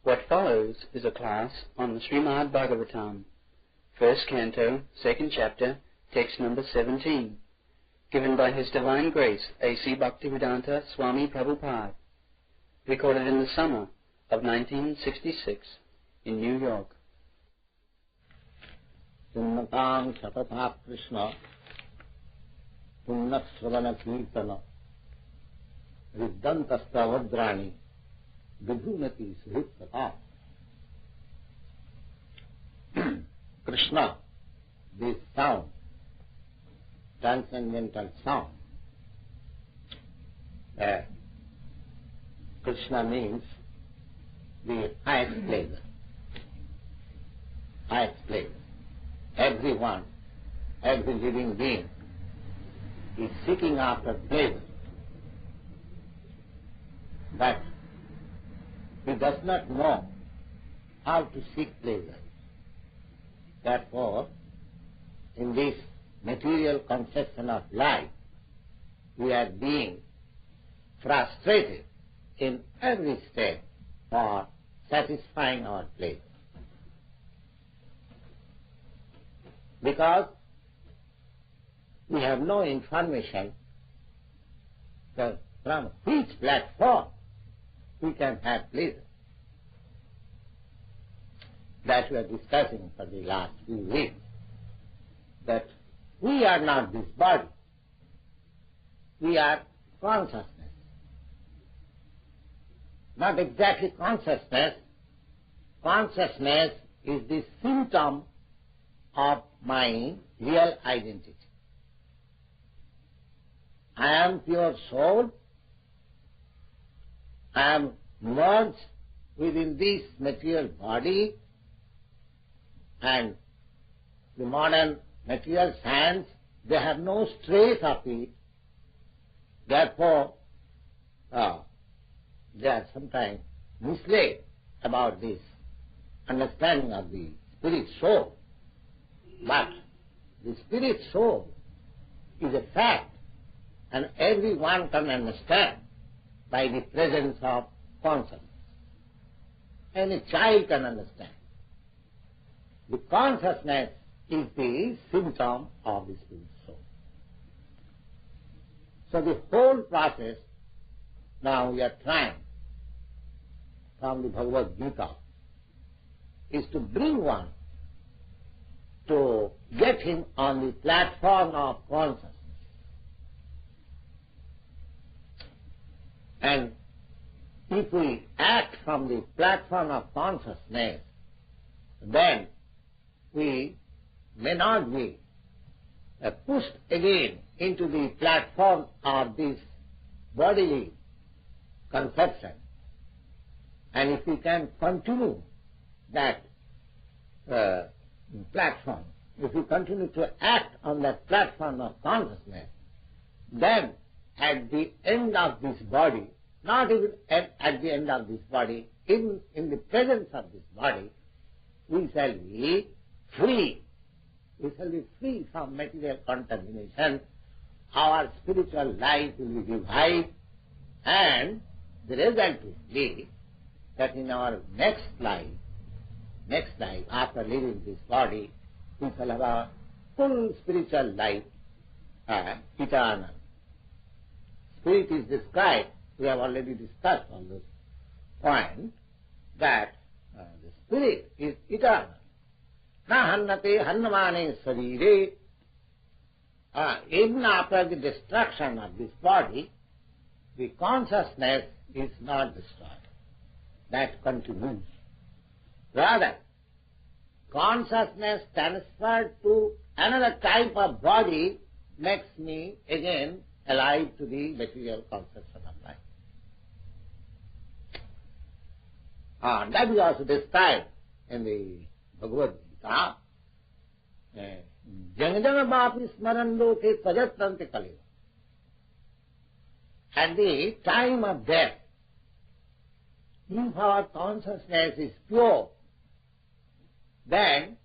What follows is a class on the Srimad Bhagavatam, first canto, second chapter, text number 17, given by His Divine Grace A.C. Bhaktivedanta Swami Prabhupada, recorded in the summer of 1966 in New York. Punnatam Satata Krishna Punnasravana Kirtana Riddhantastavajrani Vidhunati Suhitata. Krishna, this sound, transcendental sound. Krishna means the highest pleasure. Highest pleasure. Everyone, every living being is seeking after pleasure. But he does not know how to seek pleasure. Therefore, in this material conception of life, we are being frustrated in every step for satisfying our pleasure. Because we have no information that from which platform we can have pleasure. That we are discussing for the last few weeks, that we are not this body, we are consciousness. Not exactly consciousness. Consciousness is the symptom of my real identity. I am pure soul. I am merged within this material body, and the modern material science, they have no trace of it. Therefore, they are sometimes misled about this understanding of the spirit soul. But the spirit soul is a fact, and everyone can understand by the presence of consciousness. Any child can understand. The consciousness is the symptom of the spirit soul. So the whole process, now we are trying from the Bhagavad Gita, is to bring one to get him on the platform of consciousness. And if we act from the platform of consciousness, then we may not be pushed again into the platform of this bodily conception. And if we can continue that platform, if we continue to act on that platform of consciousness, then at the end of this body, not even at the end of this body, even in the presence of this body, we shall be free. We shall be free from material contamination. Our spiritual life will be revived, and the result will be that in our next life, after leaving this body, we shall have a full spiritual life, eternal. Spirit is described, we have already discussed on this point, that the spirit is eternal. Na hannate hannamane sarire. Even after the destruction of this body, the consciousness is not destroyed. That continues. Rather, consciousness transferred to another type of body makes me again alive to the material conception of life. That is also described in the Bhagavad Gita. Jang bapi smarando ke tajatrante kaleva. At the time of death, if our consciousness is pure, then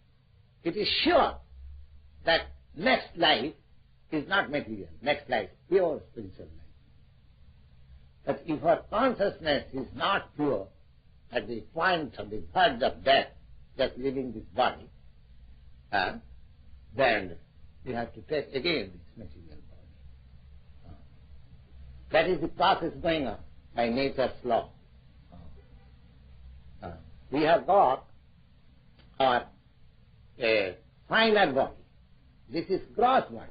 it is sure that next life is not material. Next life, pure spiritual life. But if our consciousness is not pure, at the point of the verge of death, just leaving this body, then we have to take again this material body. That is the process going on by nature's law. We have got our finer body. This is gross body.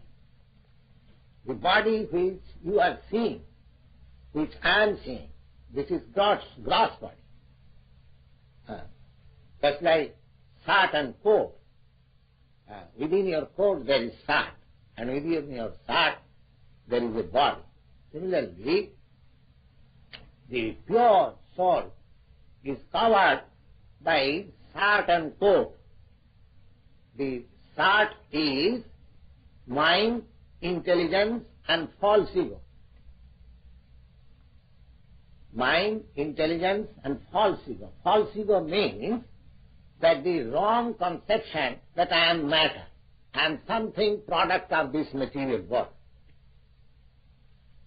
The body which you are seeing, which I am seeing, this is gross body. Just like shirt and coat. Within your coat there is shirt, and within your shirt there is a body. Similarly, the pure soul is covered by shirt and coat. The shirt is mind, intelligence and false ego. Mind, intelligence and false ego. False ego means that the wrong conception that I am matter, I am something product of this material world.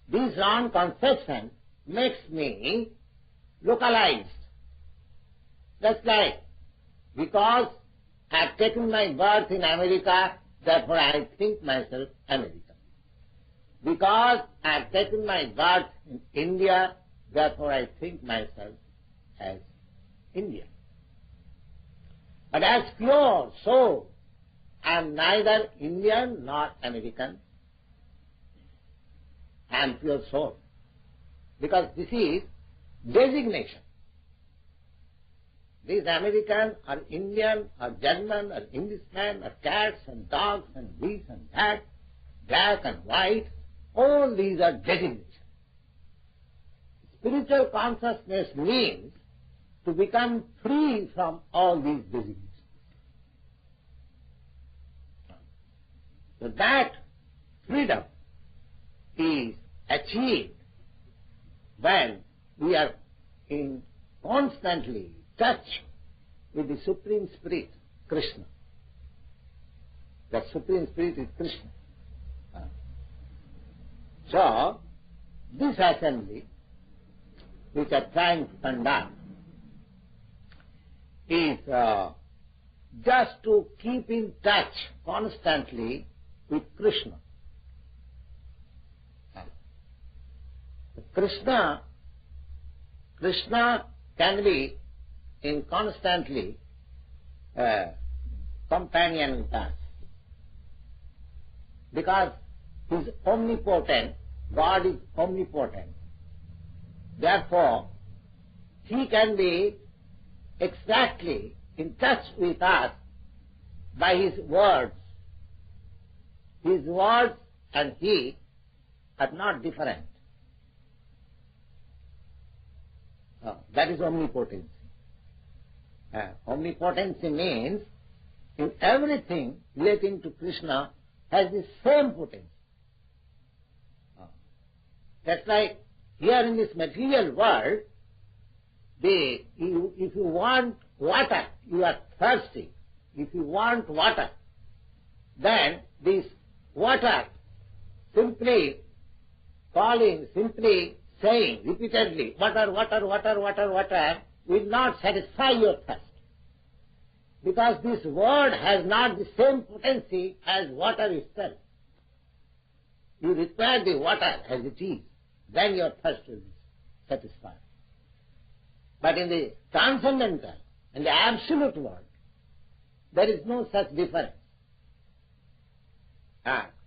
This wrong conception makes me localized. That's like, because I have taken my birth in America, therefore I think myself American. Because I have taken my birth in India, therefore I think myself as Indian. But as pure soul, I am neither Indian nor American. I am pure soul. Because this is designation. These American or Indian or German or Englishman or cats and dogs and this and that, black and white, all these are designations. Spiritual consciousness means to become free from all these designations. So that freedom is achieved when we are in constantly touch with the Supreme Spirit, Krishna. The Supreme Spirit is Krishna. So, this assembly, which are trying to conduct, is just to keep in touch constantly with Krishna. Krishna can be in constantly companion with us. Because he is omnipotent, God is omnipotent. Therefore, he can be exactly in touch with us by his words. His words and he are not different. That is omnipotency. Omnipotency means in everything relating to Krishna has the same potency. That's like here in this material world, if you want water, you are thirsty. If you want water, then this water simply calling, simply saying repeatedly, water, water, water, water, water, will not satisfy your thirst. Because this word has not the same potency as water itself. You require the water as it is, then your thirst will be satisfied. But in the transcendental and the absolute world, there is no such difference.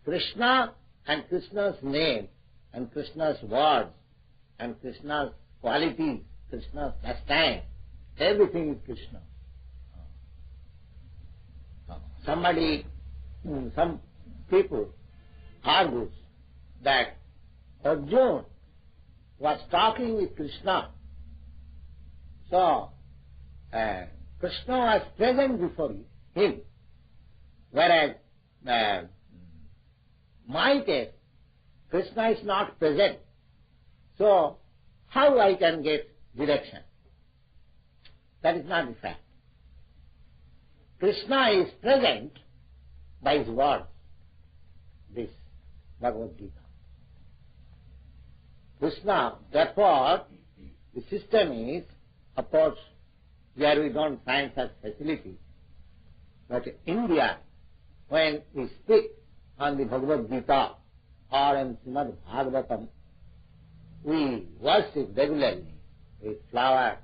Krishna and Krishna's name and Krishna's words and Krishna's qualities, Krishna's pastime, everything is Krishna. Some people argue that Arjuna was talking with Krishna. So, Krishna was present before him, whereas my case, Krishna is not present. So, how I can get direction? That is not the fact. Krishna is present by his words, this Bhagavad Gita. Krishna, therefore, the system is, of course, where we don't find such facility. But in India, when we speak on the Bhagavad Gita or in Srimad Bhagavatam, we worship regularly with flower,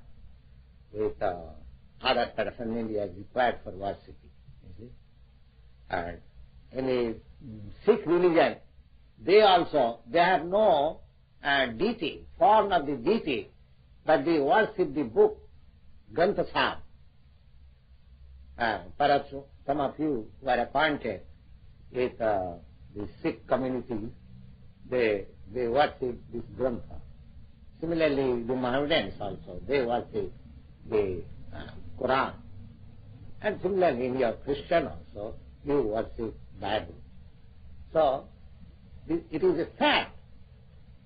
with other paraphernalia as required for worshipping. You see? And in the Sikh religion, they have no deity, form of the deity, but they worship the book, Granth Sahib. Perhaps some of you who are acquainted with the Sikh community, they worship this Grantha. Similarly, the Mohammedans also, they worship the Quran. And similarly, in your Christian also, you worship Bible. So, it is a fact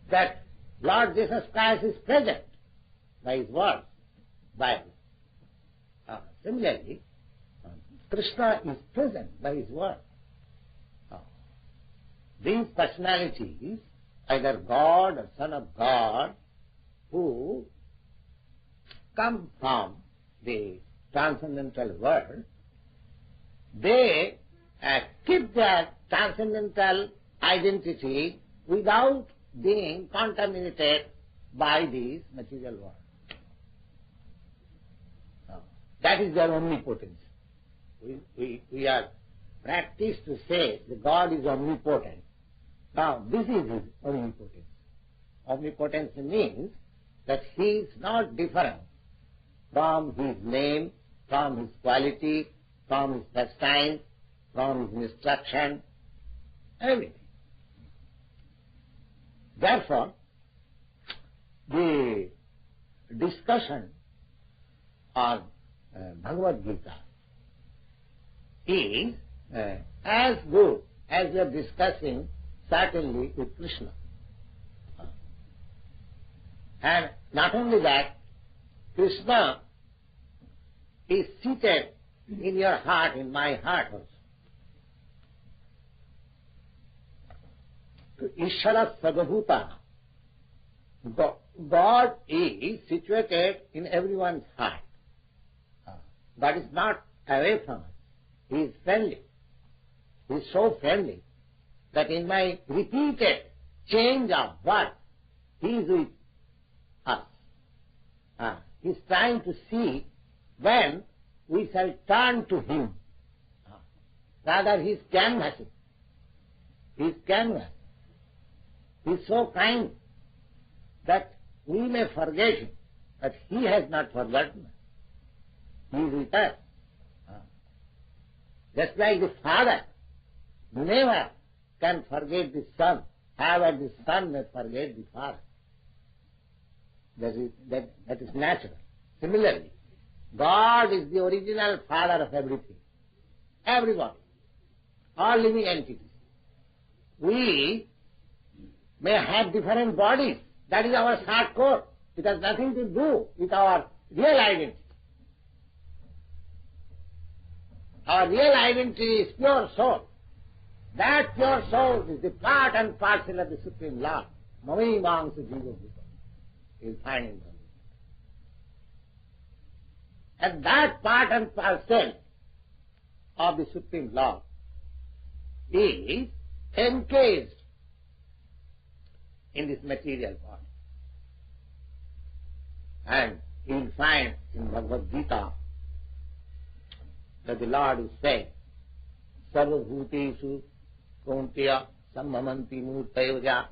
that Lord Jesus Christ is present by His words, Bible. Similarly, Krishna is present by His word. These personalities, either God or Son of God, who come from the transcendental world, they keep their transcendental identity without being contaminated by this material world. That is their omnipotence. We are practiced to say that God is omnipotent. Now, this is His omnipotence. Omnipotence means that He is not different from His name, from His quality, from His pastime, from His instruction, everything. Therefore, the discussion on Bhagavad Gita is as good as we are discussing certainly with Krishna. And not only that, Krishna is seated in your heart, in my heart also. Ishvara Sarvabhuta. God is situated in everyone's heart. God is not away from us. He is friendly. He is so friendly that in my repeated change of birth, He is with us. He is trying to see when we shall turn to Him. Rather, He is canvassing. He is canvassing. He is so kind that we may forget Him, but He has not forgotten us. He is with us. Just like the father never can forget the son, however the son may forget the father. That is natural. Similarly, God is the original father of everything. Everyone. All living entities. We may have different bodies. That is our heart core. It has nothing to do with our real identity. Our real identity is pure soul. That pure soul is the part and parcel of the Supreme Lord. Mami Mangsa Jiva Bhuta. You will find in Bhagavad. And that part and parcel of the Supreme Lord is encased in this material body. And you will find in Bhagavad Gita that the Lord is saying, Sarvabhutesu Kaunteya Sambhavanti Murtayoja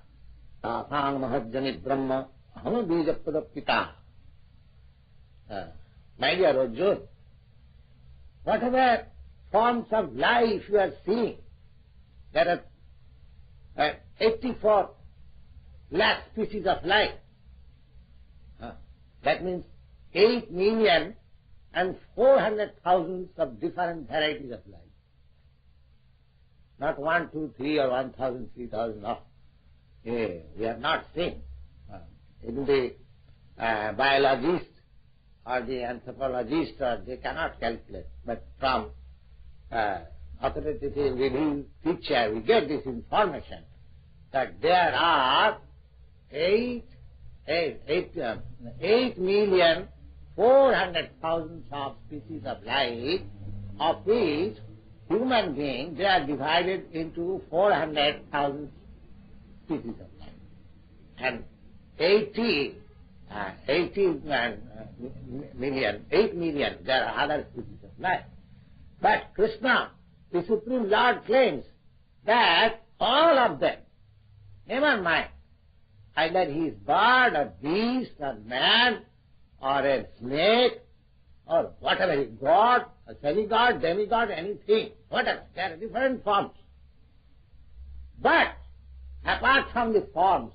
Tasang Mahajjani Brahma Aham Bijapada Pita. My dear Arjuna, whatever forms of life you are seeing, there are 84 lakh species of life. That means 8,400,000 of different varieties of life. Not 1, 2, 3 or 1,000, 3,000. No. We are not seeing. Even the biologist or the anthropologist, they cannot calculate. But from authoritative reading picture, we get this information that there are 8,400,000 400,000 of species of life, of which human beings, they are divided into 400,000 species of life. And 8 million, there are other species of life. But Krishna, the Supreme Lord, claims that all of them, never mind, either he is bird or beast or man or a snake or whatever, he is God, a semi-god, demigod, anything, whatever, there are different forms. But apart from the forms,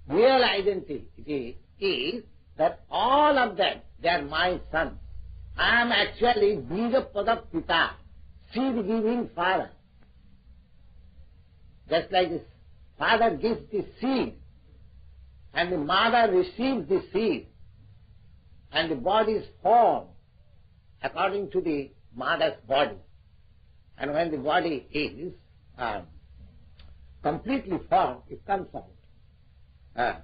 real identity is that all of them, they are my sons. I am actually Bija Pita, seed-giving father. Just like the father gives the seed, and the mother receives the seed, and the body is formed according to the mother's body. And when the body is completely formed, it comes out.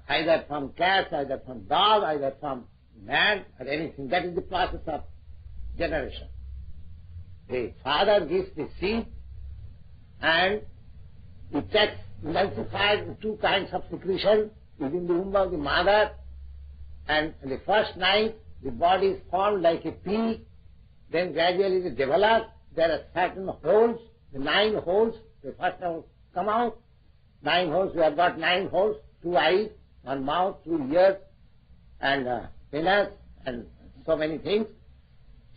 Either from cat, either from dog, either from man, or anything. That is the process of generation. The father gives the seed, and it gets emulsified with two kinds of secretion within the womb of the mother, and in the first night the body is formed like a pea, then gradually it develops. There are certain holes, the 9 holes, they first have come out. 9 holes, we have got 9 holes, 2 eyes, 1 mouth, 2 ears, and penis, and so many things.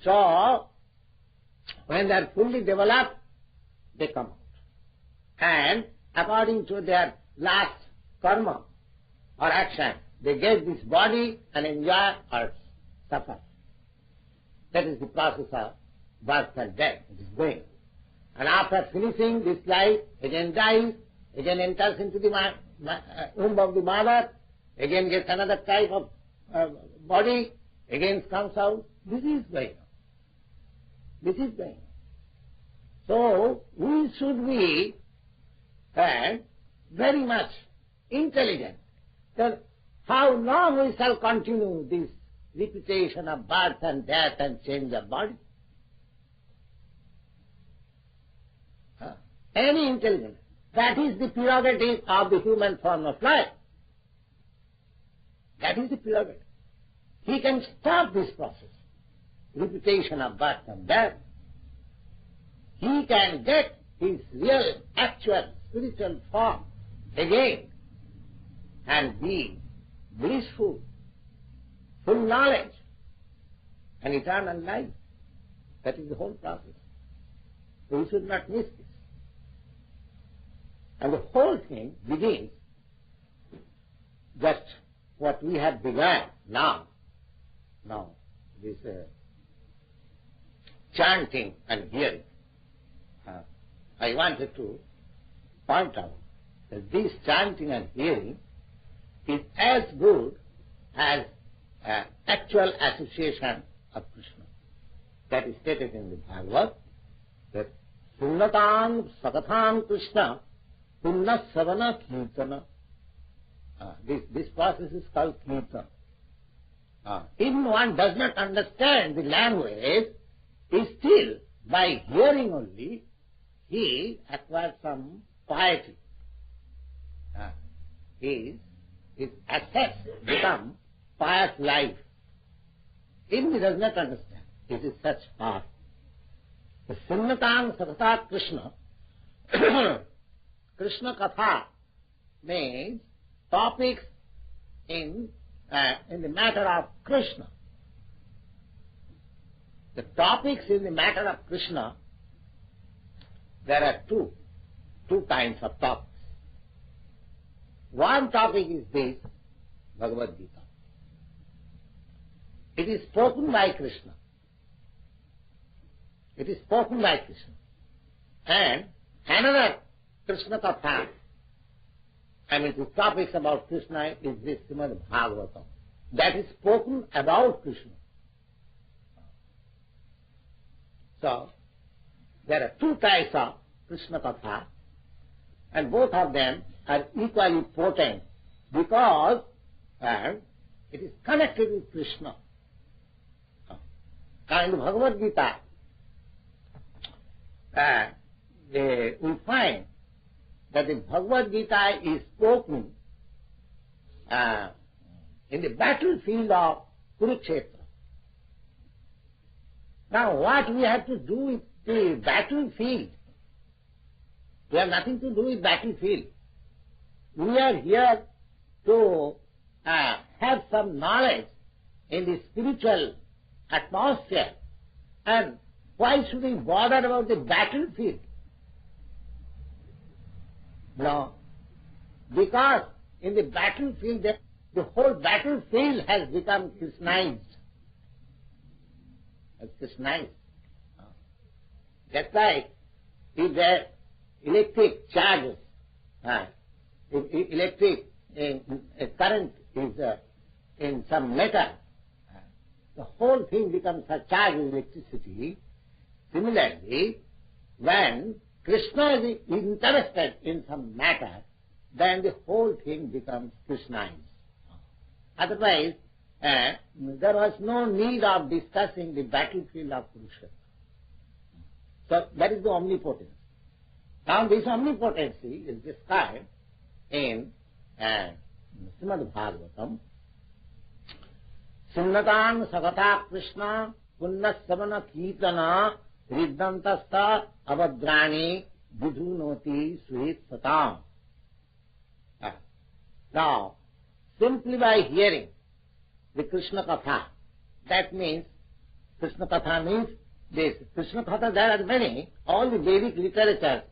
So, when they are fully developed, they come out. And according to their last karma or action, they get this body and enjoy or suffer. That is the process of birth and death. It is going. And after finishing this life, again dies, again enters into the womb of the mother, again gets another type of body, again comes out. This is going on. This is going on. So, we should be very much intelligent that how long we shall continue this repetition of birth and death and change of body. Any intelligence. That is the prerogative of the human form of life. That is the prerogative. He can stop this process, repetition of birth and death. He can get his real, actual, spiritual form again and be blissful, full knowledge, and eternal life. That is the whole process. We should not miss this. And the whole thing begins just what we have begun now. Now, this chanting and hearing. I wanted to point out that this chanting and hearing is as good as actual association of Krishna. That is stated in the Bhagavad, that Sunnatam Sakatham Krishna Punna Savana Kirtana. This process is called Kirtana. Even one does not understand the language, still by hearing only, he acquires some piety. His assets become pious life. Even he does not understand. It is such path. The Sunnatam Sakata Krishna, Krishna Katha means topics in the matter of Krishna. The topics in the matter of Krishna, there are two kinds of topics. One topic is this, Bhagavad Gita. It is spoken by Krishna. It is spoken by Krishna. And another Krishna Katha, the topics about Krishna is this Srimad Bhagavatam. That is spoken about Krishna. So, there are two types of Krishna Katha, and both of them are equally potent because it is connected with Krishna. Now in the Bhagavad Gita, we find that the Bhagavad Gita is spoken in the battlefield of Kurukshetra. Now what we have to do with the battlefield? We have nothing to do with battlefield. We are here to have some knowledge in the spiritual atmosphere. And why should we bother about the battlefield? No, because in the battlefield, the whole battlefield has become Krishnized. Krishnized. Just like if the electric charges, if electric current is in some metal, the whole thing becomes a charge of electricity. Similarly, when Krishna is interested in some matter, then the whole thing becomes Krishnized. Otherwise, there was no need of discussing the battlefield of Kurukshetra. So that is the omnipotence. Now this omnipotency is described in Srimad Bhagavatam. Sunnatan sagata Krishna punna samana kirtana riddantasta avadrani vidhunoti suhit satam. Now, simply by hearing the Krishna Katha, that means, Krishna Katha means this. Krishna Katha, there are many, all the Vedic literature,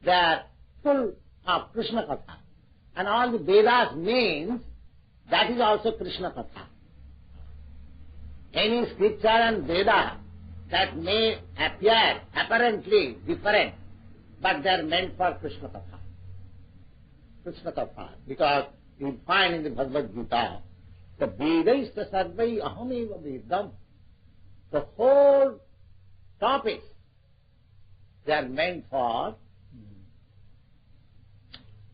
they are full of Krishna Katha. And all the Vedas means, that is also Krishna Katha. Any scripture and Veda that may appear apparently different, but they are meant for Krishna Katha. Krishna Katha, because you find in the Bhagavad Gita, the Vedaista sarvai ahameva vedam, the whole topics, they are meant for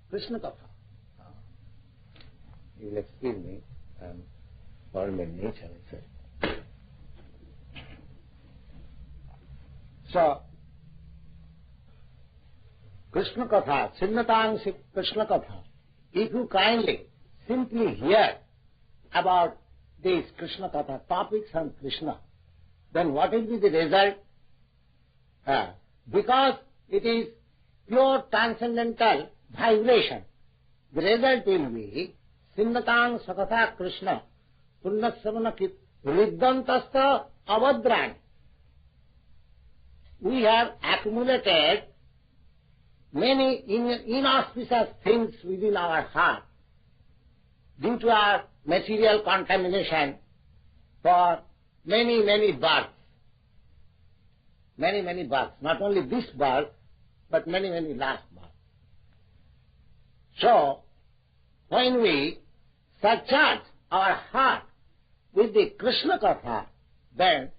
Krishna Katha. You will excuse me, for my nature itself. So, Krishna Katha, Sinnatang Krishna Katha, if you kindly simply hear about these Krishna Katha topics on Krishna, then what will be the result? Because it is pure transcendental vibration, the result will be Sinnatang Sakatha Krishna Punnasavana Riddantasta Avadran. We have accumulated many inauspicious things within our heart due to our material contamination for many, many births. Many, many births. Not only this birth, but many, many last births. So, when we surcharge our heart with the Krishna Katha, then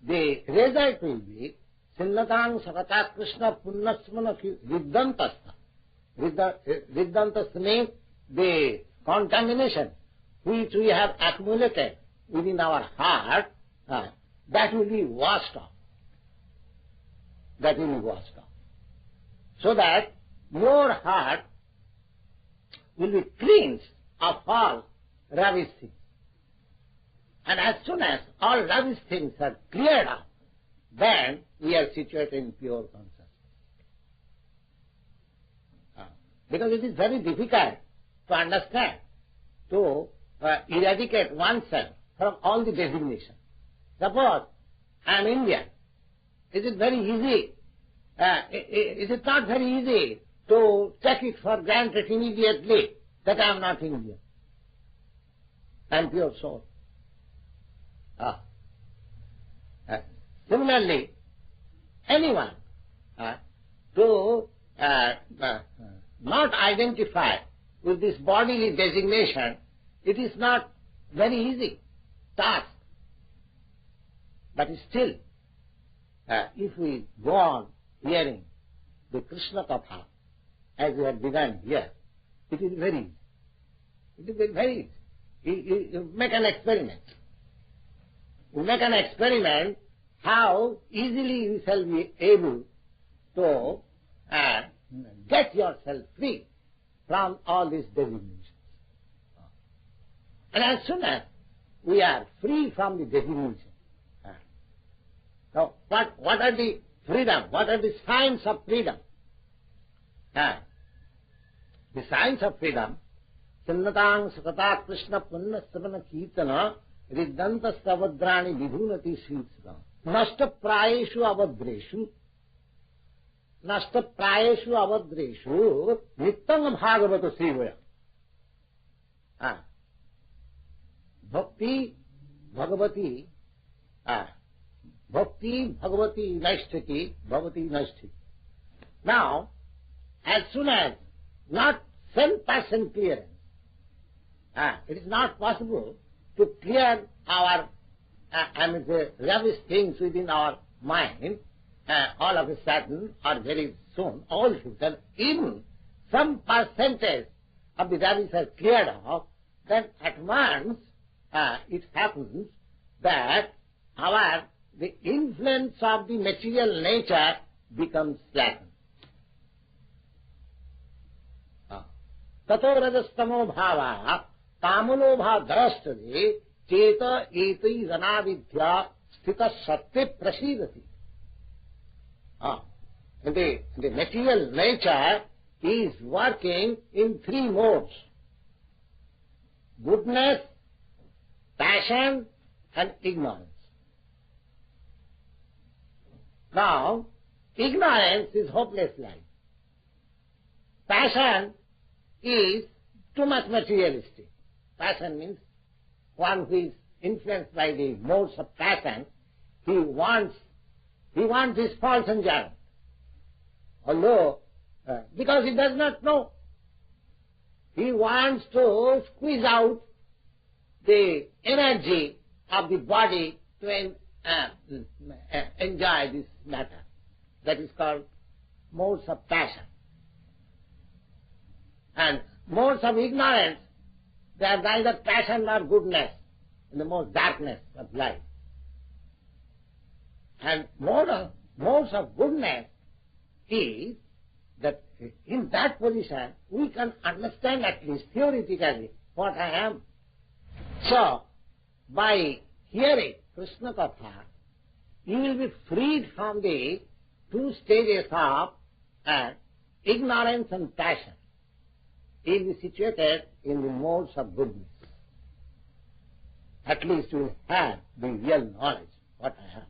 the result will be Sinnatang Sakata Krishna Punnasmana Riddantasta. Riddantasta means the contamination which we have accumulated within our heart, that will be washed off. That will be washed off. So that your heart will be cleansed of all rubbish things. And as soon as all rubbish things are cleared up, then we are situated in pure consciousness. Because it is very difficult to understand, to eradicate oneself from all the designations. Suppose I am Indian. Is it very easy? Is it not very easy to take it for granted immediately that I am not Indian? I am pure soul. Similarly, anyone to not identify with this bodily designation, it is not very easy task. But still, if we go on hearing the Krishna Katha, as we have begun here, it is very easy. It is very easy. You make an experiment. You make an experiment how easily you shall be able to get yourself free from all these desillusions. And as soon as we are free from the desillusion, now what are the freedom? What are the signs of freedom? The signs of freedom, Chinnatang Sakata Krishna Punna Savana Kirtana Riddanta Stavadrani Vidhunati Sritsana Nasta Prayeshu Avadreshu Nittang Bhagavata Sivaya. Bhakti Bhagavati Naishtati Bhavati Naishtati. Now, as soon as not 10% clearance, it is not possible to clear our the rubbish things within our mind all of a sudden or very soon, all together. Even some percentage of the rubbish has cleared off, then at once it happens that the influence of the material nature becomes slackened. Tato rajastamo bhava tamulobha darastade cheta eti janavidya sthita satte prasidati. The material nature is working in three modes: goodness, passion, and ignorance. Now, ignorance is hopeless life. Passion is too much materialistic. Passion means one who is influenced by the modes of passion. He wants this false enjoyment. Although, because he does not know, he wants to squeeze out the energy of the body to enjoy this matter. That is called modes of passion. And modes of ignorance, they are neither passion nor goodness, in the most darkness of life. And modes of goodness is that in that position we can understand at least theoretically what I am. So, by hearing Krishna Katha, you will be freed from the two stages of ignorance and passion. You will be situated in the modes of goodness. At least you will have the real knowledge what I am.